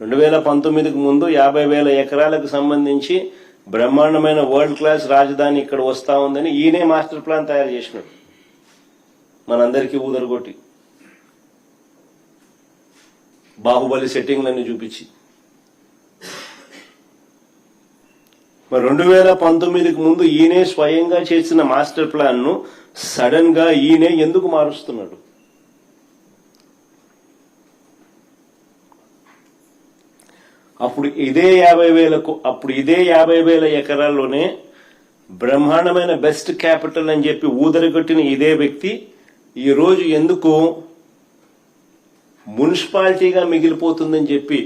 2019కు ముందు 50,000 ఎకరాలకు సంబంధించి బ్రహ్మాండమైన వరల్డ్ క్లాస్ రాజధాని ఇక్కడ వస్తా ఉందని ఈయనే మాస్టర్ ప్లాన్ తయారు చేసినాడు, మనందరికీ ఊదరగొట్టి బాహుబలి సెట్టింగ్లన్నీ చూపించి. మరి 2019కు ముందు ఈయనే స్వయంగా చేసిన మాస్టర్ ప్లాన్ ను సడన్ గా ఈయనే ఎందుకు మారుస్తున్నాడు? అప్పుడు ఇదే 50,000 ఎకరాల్లోనే బ్రహ్మాండమైన బెస్ట్ క్యాపిటల్ అని చెప్పి ఊదరగొట్టిన ఇదే వ్యక్తి ఈరోజు ఎందుకు మున్సిపాలిటీగా మిగిలిపోతుందని చెప్పి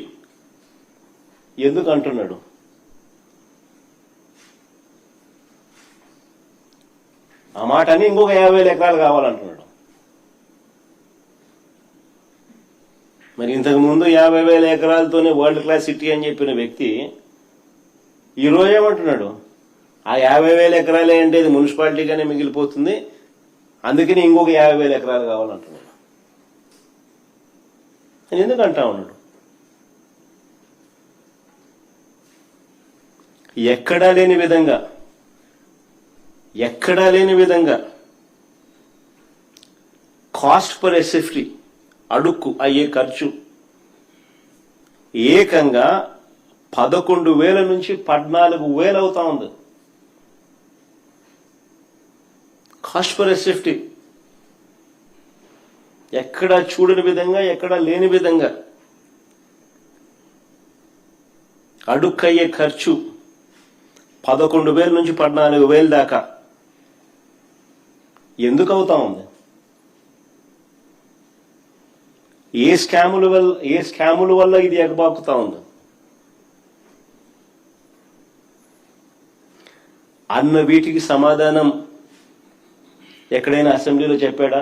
ఎందుకు అంటున్నాడు? ఆ మాట అని ఇంకొక 50,000 ఎకరాలు కావాలంటున్నాడు. మరి ఇంతకు ముందు 50,000 ఎకరాలతోనే వరల్డ్ క్లాస్ సిటీ అని చెప్పిన వ్యక్తి ఈరోజు ఏమంటున్నాడు? ఆ 50,000 ఎకరాలే అంటే ఇది మున్సిపాలిటీగానే మిగిలిపోతుంది, అందుకని ఇంకొక 50,000 ఎకరాలు కావాలంటున్నాడు. నేను ఎందుకు అంటా ఉన్నాడు? ఎక్కడా లేని విధంగా కాస్ట్ పర్ ఎస్ఎఫ్టీ అడుక్కు అయ్యే ఖర్చు ఏకంగా 11,000 నుంచి 14,000 అవుతా ఉంది. కాస్ట్ పర్ ఎస్ఎఫ్టీ ఎక్కడా చూడని విధంగా, ఎక్కడా లేని విధంగా అడుక్కయ్యే ఖర్చు 11,000 నుంచి 14,000 దాకా ఎందుకు అవుతా ఉంది? ఏ స్కాముల వల్ల ఇది ఎగబాకుతా ఉంది అన్న వీటికి సమాధానం ఎక్కడైనా అసెంబ్లీలో చెప్పాడా?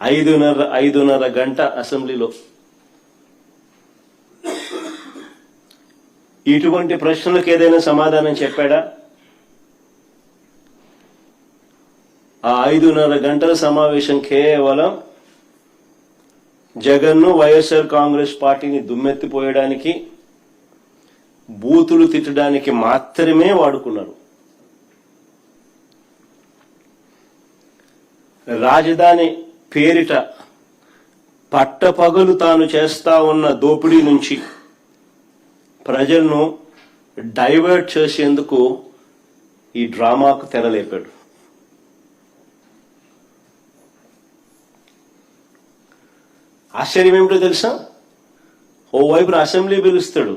5:30 గంట అసెంబ్లీలో ఇటువంటి ప్రశ్నలకు ఏదైనా సమాధానం చెప్పాడా? ఆ 5:30 గంటల సమావేశం కేవలం జగన్ను, వైఎస్ఆర్ కాంగ్రెస్ పార్టీని దుమ్మెత్తిపోయడానికి, బూతులు తిట్టడానికి మాత్రమే వాడుకున్నారు. రాజధాని పేరిట పట్టపగలు తాను చేస్తా ఉన్న దోపిడీ నుంచి ప్రజలను డైవర్ట్ చేసేందుకు ఈ డ్రామాకు తెరలేపాడు. ఆశ్చర్యం ఏమిటో తెలుసా? ఓవైపున అసెంబ్లీ పిలుస్తాడు.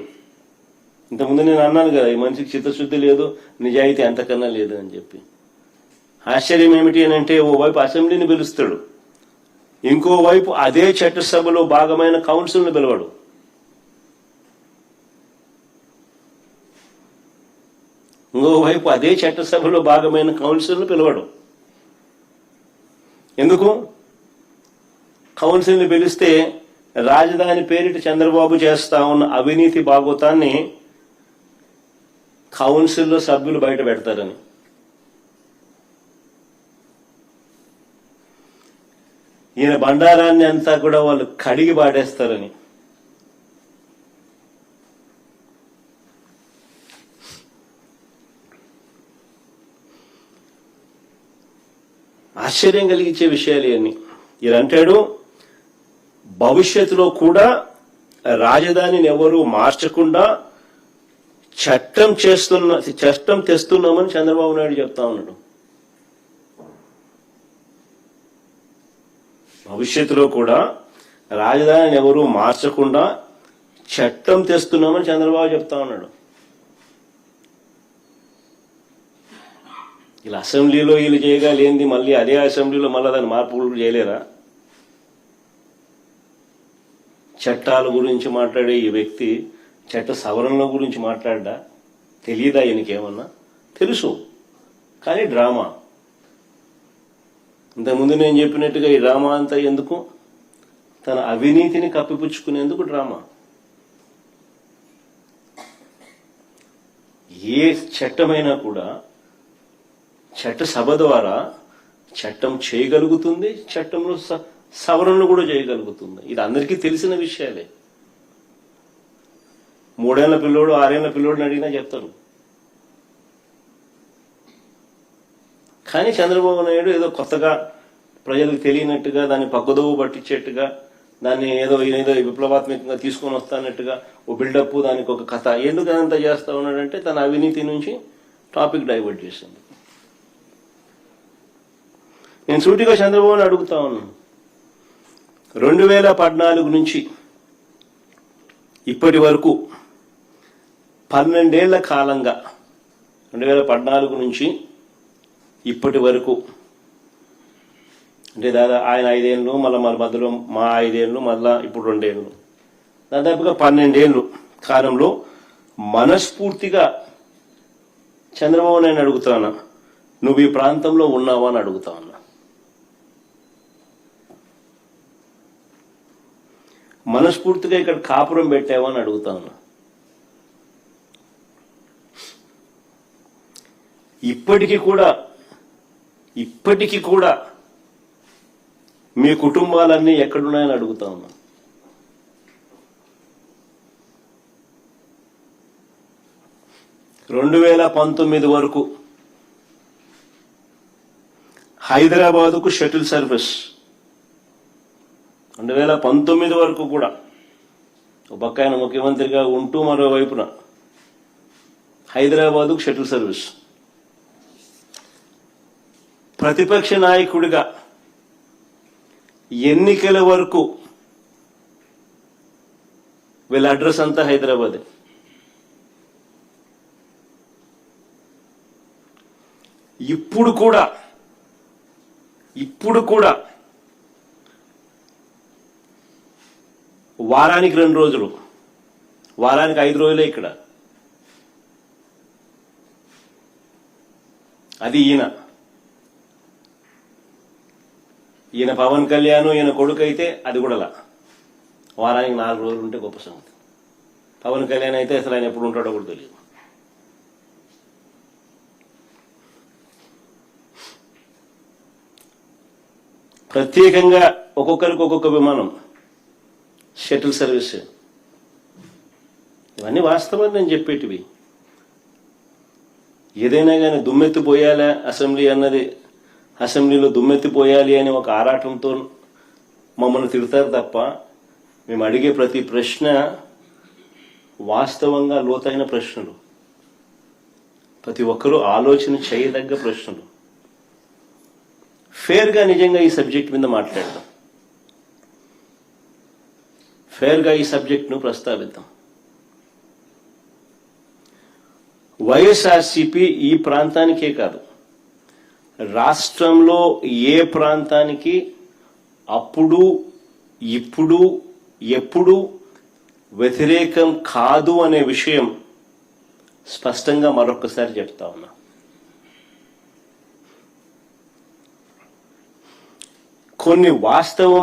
ఇంతకుముందు నేను అన్నాను కదా, ఈ మనిషికి చిత్తశుద్ధి లేదు, నిజాయితీ అంతకన్నా లేదు అని చెప్పి. ఆశ్చర్యం ఏమిటి అని అంటే, ఓవైపు అసెంబ్లీని పిలుస్తాడు, ఇంకోవైపు అదే చట్టసభలో భాగమైన కౌన్సిల్ని పిలవడు. ఇంకోవైపు అదే చట్టసభలో భాగమైన కౌన్సిల్ని పిలవడు. ఎందుకు? కౌన్సిల్ని పిలిస్తే రాజధాని పేరిట చంద్రబాబు చేస్తా ఉన్న అవినీతి భాగోతాన్ని కౌన్సిల్లో సభ్యులు బయట పెడతారని. ఈయన బండారాన్ని అంతా కూడా వాళ్ళు కడిగి పాడేస్తారని. ఆశ్చర్యం కలిగించే విషయాలు ఇవన్నీ. ఈయన అంటాడు, భవిష్యత్తులో కూడా రాజధానిని ఎవరు మార్చకుండా చట్టం తెస్తున్నామని చంద్రబాబు నాయుడు చెప్తా ఉన్నాడు. భవిష్యత్తులో కూడా రాజధానిని ఎవరు మార్చకుండా చట్టం తెస్తున్నామని చంద్రబాబు చెప్తా ఉన్నాడు. ఇలా అసెంబ్లీలో వీళ్ళు చేయగలేంది మళ్ళీ అదే అసెంబ్లీలో మళ్ళీ దాన్ని మార్పులు చేయలేరా? చట్టాల గురించి మాట్లాడే ఈ వ్యక్తి చట్ట సవరణల గురించి మాట్లాడ్డా? తెలియదా ఈయనకేమన్నా? తెలుసు, కానీ డ్రామా. ఇంతకుముందు నేను చెప్పినట్టుగా ఈ డ్రామా అంతా ఎందుకు? తన అవినీతిని కప్పిపుచ్చుకునేందుకు డ్రామా. ఏ చట్టమైనా కూడా చట్టసభ ద్వారా చట్టం చేయగలుగుతుంది, చట్టంలో సవరణలు కూడా చేయగలుగుతుంది. ఇది అందరికీ తెలిసిన విషయాలే. 3 ఏళ్ల పిల్లోడు 6 ఏళ్ల పిల్లోడిని అడిగినా చెప్తారు. కానీ చంద్రబాబు నాయుడు ఏదో కొత్తగా ప్రజలకు తెలియనట్టుగా, దాన్ని పక్కదోవ పట్టించేట్టుగా, దాన్ని ఏదో విప్లవాత్మకంగా తీసుకొని వస్తానట్టుగా ఓ బిల్డప్, దానికి ఒక కథ, ఎందుకు అదంతా చేస్తా ఉన్నాడంటే తన అవినీతి నుంచి టాపిక్ డైవర్ట్ చేసింది. నేను సూటిగా చంద్రబాబుని అడుగుతా ఉన్నాను, 2014 నుంచి ఇప్పటి వరకు 12 ఏళ్ల కాలంగా, 2014 నుంచి ఇప్పటి వరకు, అంటే దాదాపు ఆయన 5 ఏళ్ళు, మళ్ళీ మధ్యలో మా 5 ఏళ్ళు, మళ్ళా ఇప్పుడు 2 ఏళ్ళు, దాదాపుగా 12 ఏళ్ళు కాలంలో మనస్ఫూర్తిగా చంద్రబాబు నాయుడు అడుగుతాను, నువ్వు ఈ ప్రాంతంలో ఉన్నావా అని అడుగుతా ఉన్నా. మనస్ఫూర్తిగా ఇక్కడ కాపురం పెట్టావా అని అడుగుతా ఉన్నా. ఇప్పటికీ కూడా మీ కుటుంబాలన్నీ ఎక్కడున్నాయని అడుగుతా ఉన్నా. రెండు 2019 వరకు హైదరాబాదుకు షటిల్ సర్వీస్, 2019 వరకు కూడా ఒక పక్క ఆయన ముఖ్యమంత్రిగా ఉంటూ మరోవైపున హైదరాబాదుకు షటిల్ సర్వీస్, ప్రతిపక్ష నాయకుడిగా ఎన్నికల వరకు వీళ్ళ అడ్రస్ అంతా హైదరాబాదే. ఇప్పుడు కూడా వారానికి 2 రోజులు, వారానికి 5 రోజులే ఇక్కడ. అది ఈయన పవన్ కళ్యాణ్, ఈయన కొడుకు అయితే అది కూడా వారానికి 4 రోజులు ఉంటే గొప్ప సంగతి. పవన్ కళ్యాణ్ అయితే అసలు ఆయన ఎప్పుడు ఉంటాడో కూడా తెలియదు. ప్రత్యేకంగా ఒక్కొక్కరికి ఒక్కొక్క విమానం, షటిల్ సర్వీస్, ఇవన్నీ వాస్తవాలు నేను చెప్పేటివి. ఏదైనా కానీ దుమ్మెత్తిపోయాలా అసెంబ్లీ అన్నది, అసెంబ్లీలో దుమ్మెత్తిపోయాలి అని ఒక ఆరాటంతో మమ్మల్ని తిడతారు తప్ప, మేము అడిగే ప్రతి ప్రశ్న వాస్తవంగా లోతైన ప్రశ్నలు, ప్రతి ఒక్కరూ ఆలోచన చేయదగ్గ ప్రశ్నలు. ఫేర్గా నిజంగా ఈ సబ్జెక్ట్ మీద మాట్లాడదాం, ఫేర్గా ఈ సబ్జెక్ట్ను ప్రస్తావిద్దాం. వైఎస్ఆర్సీపీ ఈ ప్రాంతానికే కాదు, రాష్ట్రంలో ఏ ప్రాంతానికి అప్పుడు, ఇప్పుడు, ఎప్పుడు వ్యతిరేకం కాదు అనే విషయం స్పష్టంగా మరొకసారి చెప్తా ఉన్నా. కొన్ని వాస్తవమైన